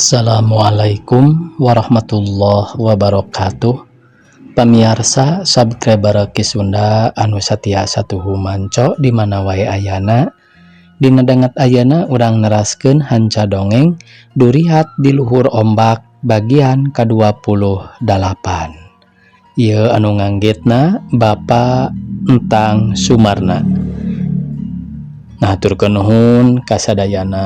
Assalamualaikum warahmatullahi wabarakatuh. Pamirsa subscriber Kisunda anu satia satuhu manco di mana wae ayana. Dina dangat ayana urang neraskeun hanca dongeng Durihat di Luhur Ombak bagian ke-28. Ieu anu nganggitna Bapak Entang Sumarna. Ngaturkeun nuhun kasadayana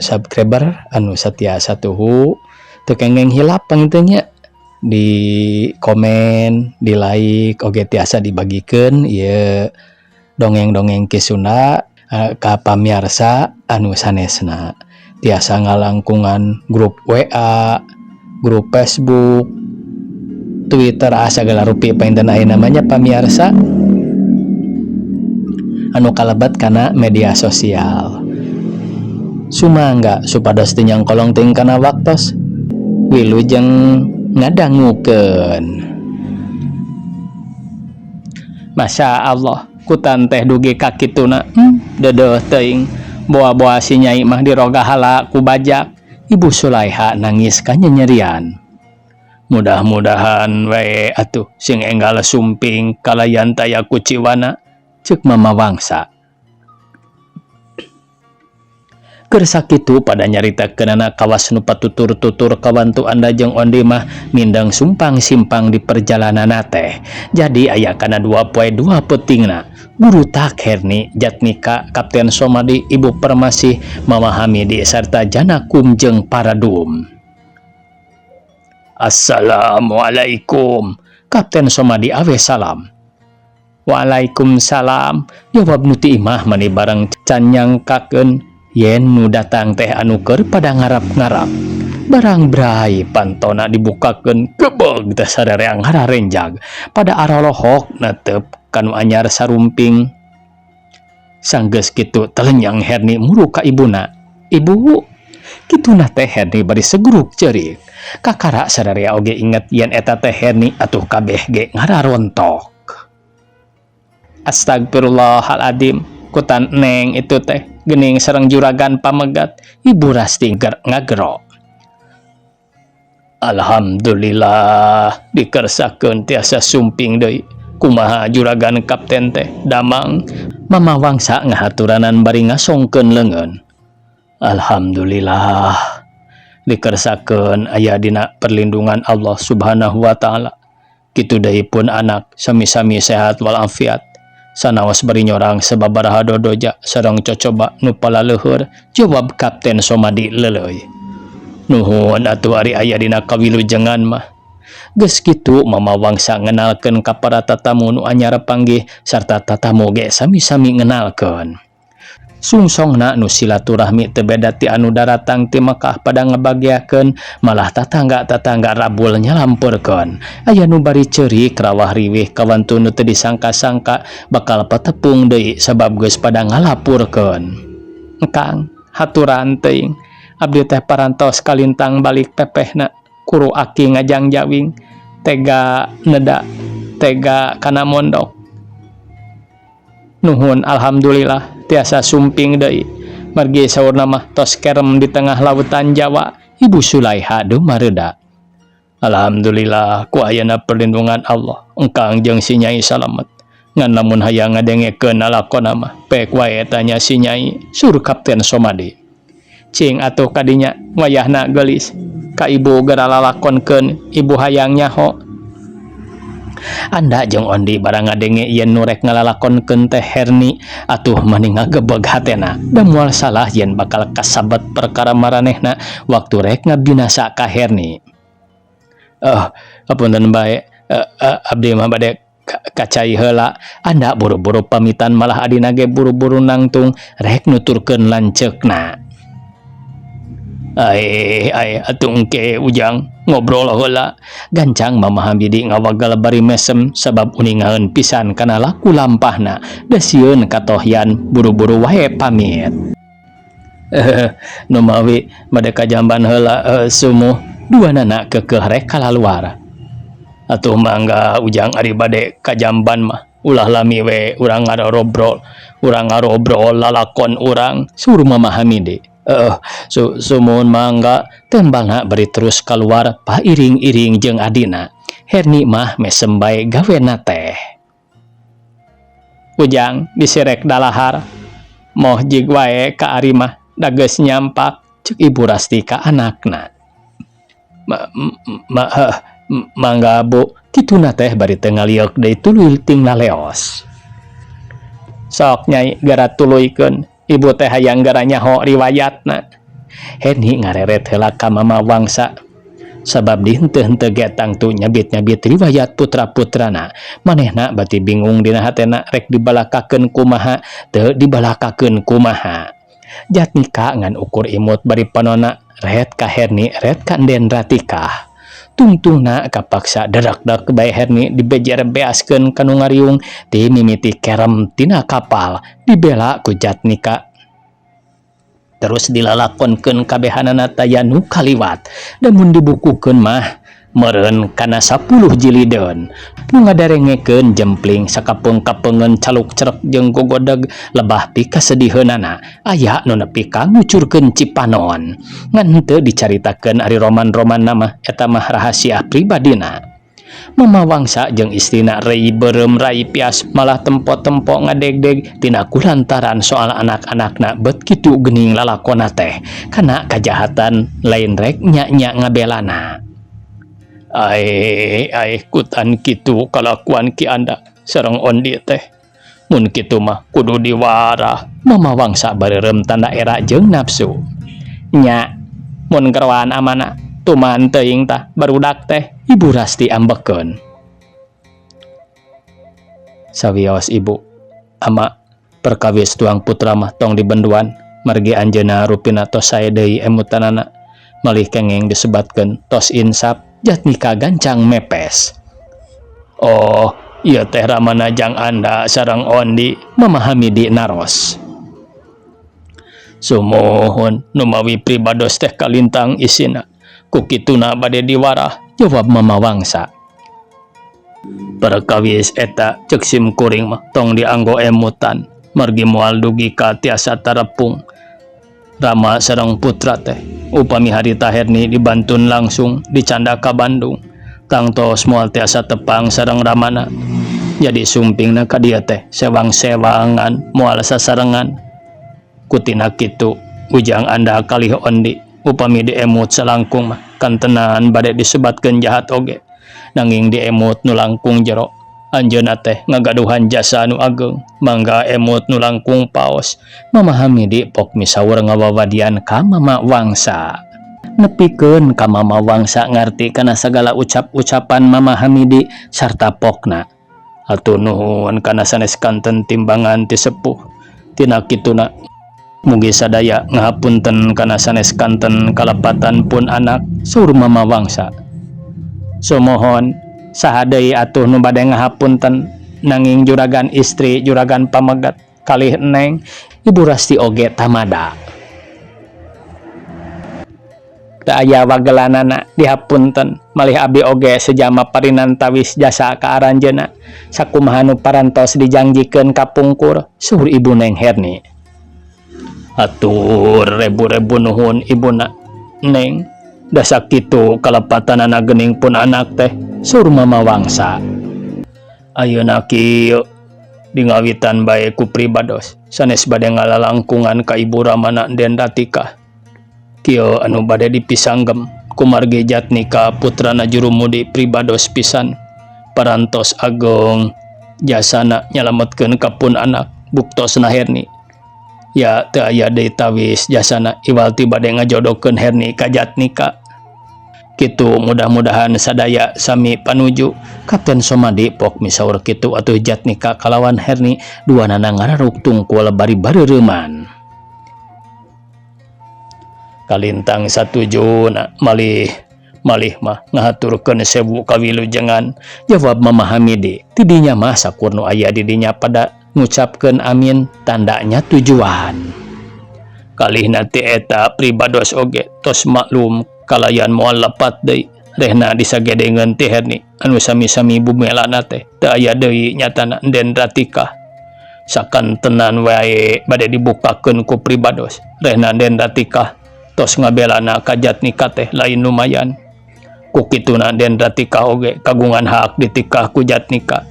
subscriber anu satia satuhu teu kenging hilap pangiteunya di komen, di like oge tiasa dibagikeun ieu dongeng-dongeng Kisunda ka pamirsa anu sanesna. Tiasa ngalangkungan grup WA, grup Facebook, Twitter segala rupi painten aya namanya pamirsa anu kalebat kana media sosial. Sumangga supados teu nyangkolong teuing kana waktos wilujeng ngadangukeun. Masya Allah kutan teh dugi ka kituna dedeuh teuing boa-boa si nyai mah diroga hala ku bajak. Ibu Sulaiha nangis ka nyerian. Mudah-mudahan wae atuh sing enggal sumping kalayan taya kuciwana cek mama wangsa. Keur sakitu pada nyaritakeunana kawas nu patutur-tutur kawantu anda jeung ondi mah mindeng sumpang simpang di perjalanan teh. Jadi aya kana 2 poe 2 peutingna. Guru Tak Herni Jatmika Kapten Somadi Ibu Permasih Mama Hamidi sarta Janakum jeung Paradum. Assalamualaikum. Kapten Somadi awe salam. Waalaikumsalam. Jawab nuti imah mani bareng can nyangkakeun yen nu datang teh anu keur pada ngarap-ngarap. Barang brai pantona dibukakeun gebeg teh sarereang hararenjag pada aralohok netep kanu anyar sarumping. Sanggeus kitu telenyang Herni muru ka ibuna. Ibu, kituna teh Herni bari seguruk ceurik. Kakara sararea oge inget yen eta teh Herni atuh kabeh ge ngararontok. Astagfirullahaladzim, kutan neng itu teh gening sareng juragan pamegat. Ibu Rasti ngagero. Alhamdulillah dikersakeun tiasa sumping deui. Kumaha juragan kapten teh damang. Mama wangsa ngahaturanan bari ngasongkeun leungeun. Alhamdulillah dikersakeun aya dina perlindungan Allah Subhanahu wa taala. Kitu deui pun anak sami-sami sehat walafiat. Sanaos bari nyorang sababaraha dodoja sareng cocoba nu palaleuheur. Jawab Kapten Somadi leuleuy. Nuhun atuh ari aya dina kawilujengan mah. Geus kitu mama wangsa ngenalkeun ka para tatamu nu anyar panggih sarta tatamu ge sami-sami ngenalkeun. Sungsongna nu silaturahmi teu beda ti anu daratang ti Mekah pada ngabagiakeun, malah tatangga-tatangga rabul nyalampurkeun. Aya nu bari ceurik rawah riwih kawantu nu teu disangka-sangka bakal patepung deui sabab geus pada ngalapurkeun. Engkang haturan teuing abdi teh parantos kalintang balik pepehna kuru aki ngajang jawing tega neda tega kana mondok. Nuhun alhamdulillah tiasa sumping deui. Margi saurna mah tos kerem di tengah lautan Jawa. Ibu Sulaiha dumareuda. Alhamdulillah ku ayana perlindungan Allah engkang jeung si Nyai salamet. Ngan lamun hayang ngadengekeun lalakonna mah pek wae tanya si Nyai suruh Kapten Somadi. Cing atuh kadinya wayahna geulis ka ibu geura lalakonkeun ibu hayang nyaho. Anda jeung ondi barang ngadenge yen nu rek ngalalakonkeun teh Herni atuh mani ngagebeg hatena da moal salah yen bakal kasabet perkara maranehna waktu rek ngabinasa ka Herni. Apunten bae abdi mah bade kacai heula. Anda buru-buru pamitan malah adina ge buru-buru nangtung rek nuturkeun lanceukna. Ai atuh engke ujang ngobrol heula. Gancang Mama Hamidi ngawagal bari mesem sabab uningaeun pisan kana laku lampahna. Da sieun katohyan buru-buru wae pamit. Nu mawi bade kajamban heula sumuh duanana keukeuh rek kalaluar. Atuh mangga ujang ari bade kajamban mah ulah lami we urang ngarobrol lalakon urang suruh Mama Hamidi. Sumun mangga tembalna beri terus keluar pairing-iring jeung adina. Herni mah mesembay gawena teh. Ujang disirek dalahar. Moh jig wae ka ari mah dageus nyampak ceuk Ibu Rasti ka anakna. Mangga Bu, kituna teh bari teu ngaliuk deui tuluy ting laleos. Sok Nyai gara tuluykeun, Ibu teh hayang gara nyaho riwayatna. Heni ngareret heula ka Mama Wangsa. Sabab di henteu-henteu ge tangtu nyabit-nyabit riwayat putra-putrana. Manehna bati bingung dina hatena rek dibalakakeun kumaha, teu dibalakakeun kumaha. Jatnika ngan ukur imut bari panonna ret ka Herni, ret ka Enden Ratika. Tungtungna kapaksa derak-dak bae Herni dibejer beaskeun ka nu ngariung ti mimiti kerem tina kapal dibela ku Jatnika. Terus dilalakonkeun kabehanana taya nu kaliwat. Da mun dibukukeun mah meureun kana 10 jilideun. Nu ngadarengekeun jempling sakapeung-kapeungeun caluk cerek jeung gogodeg lebah ti kasediheunana. Aya nu nepi ka ngucurkeun Cipanon. Ngan henteu dicaritakeun ari roman-romanna mah eta mah rahasia pribadina. Mama Wangsa jeung istrina rei beureum rai pias malah tempo-tempo ngadegdeg tina kulantaran soal anak-anakna bet kitu geuning lalakonna teh kana kajahatan lain rek nya-nya ngabelana. Ai kutan kitu kalakuan Ki Anda sareng Ondi teh. Mun kitu mah kudu diwarah. Mama Wangsa bareureum tanda era jeung nafsu. Nya, mun kerwaan amana tuman teuing tah barudak teh. Ibu Rasti ambekeun. Sawios Ibu, ama perkawis tuang putra mah tong dibenduan margi anjeunna rupina tos sae deui emutanana malih kenging disebatkeun tos insap. Jatnika gancang mepes. Oh, ieu teh ramana jang Anda sareng Ondi memahami di naros. Sumuhun nu mawi pribados teh kalintang isina. Ku kituna bade diwarah, jawab Mama Wangsa. Perkawis eta ceuk sim kuring mah tong dianggo emutan margi moal dugi ka tiasa tarepung. Rama sareng putra teh upami harita Herni dibantun langsung dicanda ka Bandung. Tangtos moal tiasa tepang sareng ramana. Jadi sumpingna ka dieu teh sewang-sewangan moal sasarengan. Kutina kitu ujang Anda kalih Ondi upami diemut salangkung mah kantenan bade disebatkeun jahat oge. Nanging diemut nu langkung jero anjeunna teh ngagaduhan jasa nu ageng mangga emut nu langkung paos. Memahami di pok misaur ngawawadian ka Mama Wangsa. Nepikeun ka Mama Wangsa ngarti kana sagala ucap-ucapan Mama Hamidi sarta pokna. Atuh nuhun kana sanes kanten timbangan ti sepuh. Tina kituna mugi sadaya ngahapunten kana sanes kanten kalepatan pun anak, saur Mama Wangsa. Sumohon saha deui atuh nu bade ngahapunten, nanging juragan istri juragan pamegat kalih Neng Ibu Rasti oge tamada. Teu aya wagelanana dihapunten, malih abdi oge sejama parinantawis jasa ka aranjeunna. Sakumaha nu parantos dijangjikeun kapungkur, saur Ibu Neng Herni. Atur rebu-rebu nuhun Ibuna Neng, da sakitu kalepatanana geuning pun anak teh, saur Mama Wangsa. Ayeuna kieu dingawitan bae ku pribados sanes bade ngalalangkungan ka Ibu Ramana Enden Ratika. Kieu anu bade dipisanggem ku margi Jatnika putrana jurumudi pribados pisan. Parantos ageng jasana nyalametkeun ka pun anak buktosna Herni. Ya teu aya deui tawis jasana iwalti bade ngajodokeun Herni ka Jatnika. Kitu mudah-mudahan sadaya sami panuju. Kapten Somadi pok misaur kitu atuh Jatnika kalawan Herni duanana ngararuk tungkul bari-bareureman. Kalintang satujuna malih mah ngahaturkeun sewu kawilujengan, jawab Mama Hamidi. Tidinya mah sakur nu aya di dinya pada ngucapkeun amin tandanya tujuan. Kalihna ti eta pribados oge tos maklum kalayan moal lepat deui rehna disagedengeun ti Herni anu sami-sami bumelana teh teu aya deui nyatana Enden Ratika. sakan tenan wae bade dibukakeun ku pribados rehna Den Ratika tos ngabelana ka Jatnika teh lain lumayan. Ku kituna Den Ratika oge kagungan hak ditikah ku Jatnika.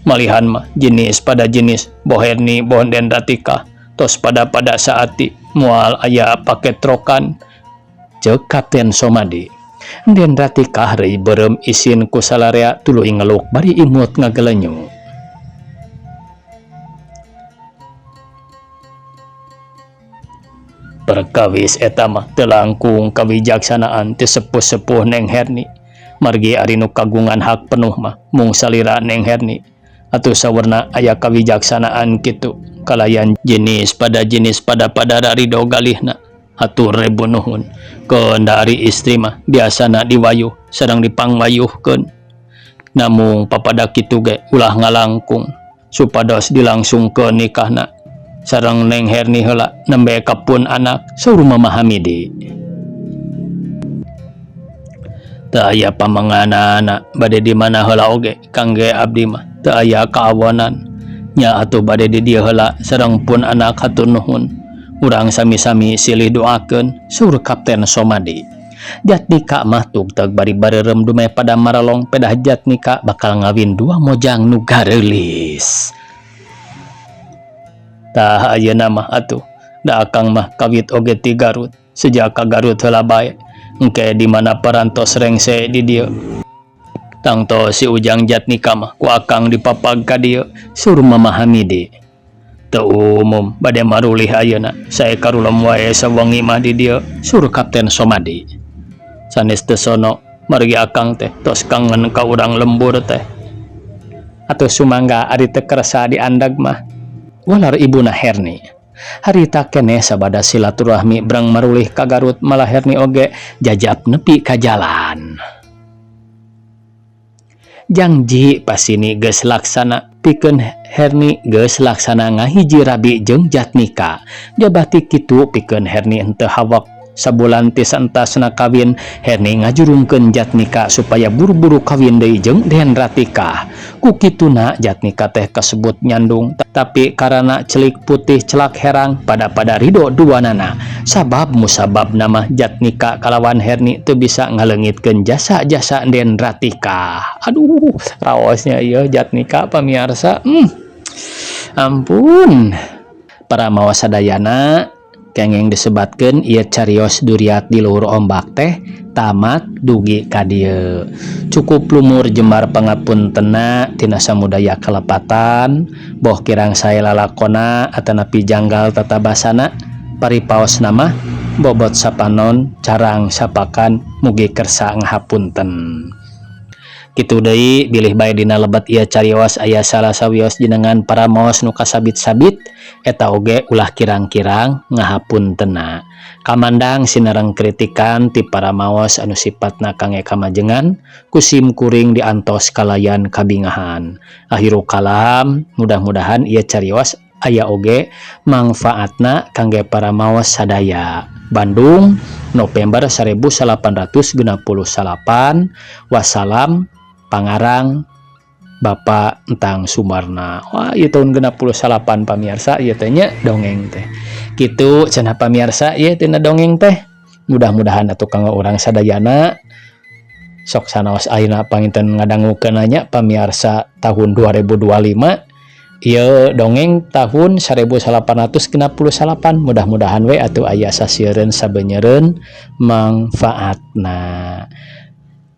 Malihan mah jenis pada jenis boh Herni boh Den Ratika tos pada saati mual aya paket trokan ceuk Kapten Somadi. Den Ratika rei berem isin ku salarea tuluy ngeluk bari imut ngagelenyu. Perkawis eta mah teu langkung kawijaksanaan ti sepuh-sepuh Neng Herni. Margi ari nu kagungan hak penuh mah mung salira Neng Herni. Atuh sawerna aya kawijaksanaan kitu kalayan jenis pada rarido galihna. Hatur rebu nuhun. Keunda ari istri mah biasana diwayuh sareng dipangwayuhkeun. Namung papada kitu ge ulah ngalangkung supados dilangsungkeun nikahna. Sareng Neng Herni heula nembe kapun anak suruh memahami di. Teu aya pamanganana bade di mana heula oge kangge abdi mah teu aya kaawonan. Nya atuh bade di dieu heula sareng pun anak hatur nuhun. Urang sami-sami silih doakeun suruh Kapten Somadi. Jatnika mah tugteg bari bareureum dumeh pada maralong pedah Jatnika bakal ngawin dua mojang nu gareulis. Tah ayeuna mah atuh da akang mah kawit oge ti Garut sejak ka Garut heula bae engke di mana parantos rengse di dieu. Tangto si ujang Jatnika mah ku akang dipapag ka dieu suruh memahami di. Teu umum bade marulih ayeuna sae karulem wae sawengi mah di dieu suruh Kapten Somadi. Sanes teu sono margi akang teh tos kangen ka urang lembur teh. Atuh sumangga ari teu kersa diandag mah walar ibuna Herni. Harita keneh sabada silaturahmi brang marulih ka Garut malah Herni oge jajab nepi ka jalan. Janji pasini geus laksana pikeun Herni geus laksana ngahiji rabi jeung Jatnika. Jabati kitu pikeun Herni henteu hawak sabulan ti santasna kawin Herni ngajurungkeun Jatnika supaya buru-buru kawin deui jeung Den Ratika. Ku kituna Jatnika teh kasebut nyandung tapi karana celik putih celak herang pada ridho duanana. Sabab musabab nama Jatnika kalawan Herni teu bisa ngaleungitkeun jasa-jasa Den Ratika. Aduh, raosnya ieu Jatnika pamiarsa. Ampun. Para maos sadayana kenging disebatkeun ieu carios duriat di luhur ombak teh tamat dugi ka dieu. Cukup lumur jembar pangapuntenna tina samudaya kalepatan boh kirang sae lalakona atanapi janggal tatabasana paripaos nama bobot sapanon carang sapakan mugi kersa ngahapunten. Kitu deui bilih bae dina lebat ieu carios aya salah sawios jenengan para maos nu kasabit-sabit eta oge ulah kirang-kirang ngahapuntenna. Kamandang sinareng kritikan ti para maos anu sipatna kangge kamajengan kusim kuring diantos kalayan kabingahan. Akhiru kalam mudah-mudahan ieu carios aya oge mangfaatna kangge para maos sadaya. Bandung November 1868. Wassalam. Pangarang Bapak Entang Sumarna. Wah, ieu tahun 68 pamirsa ieu teh nya dongeng teh. Kitu cenah pamirsa ieu tina dongeng teh. Mudah-mudahan atuh kanggo urang sadayana sok sanaos ayeuna panginten ngadangukeun nya pamirsa tahun 2025. Ieu dongeng tahun 1868. Mudah-mudahan we atuh aya sasieun sabenyeureun mangfaatna.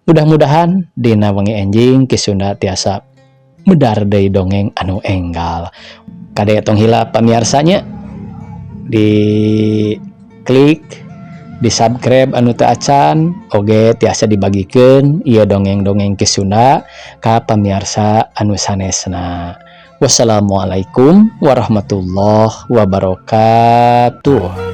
Mudah-mudahan dina wengi enjing kisunda tiasa medar deui dongeng anu enggal. Kade tong hilap pamiarsanya di klik di subscribe anu teu acan oge tiasa dibagikeun ieu dongeng-dongeng kisunda ka pamiarsa anu sanesna. Wassalamualaikum warahmatullahi wabarakatuh.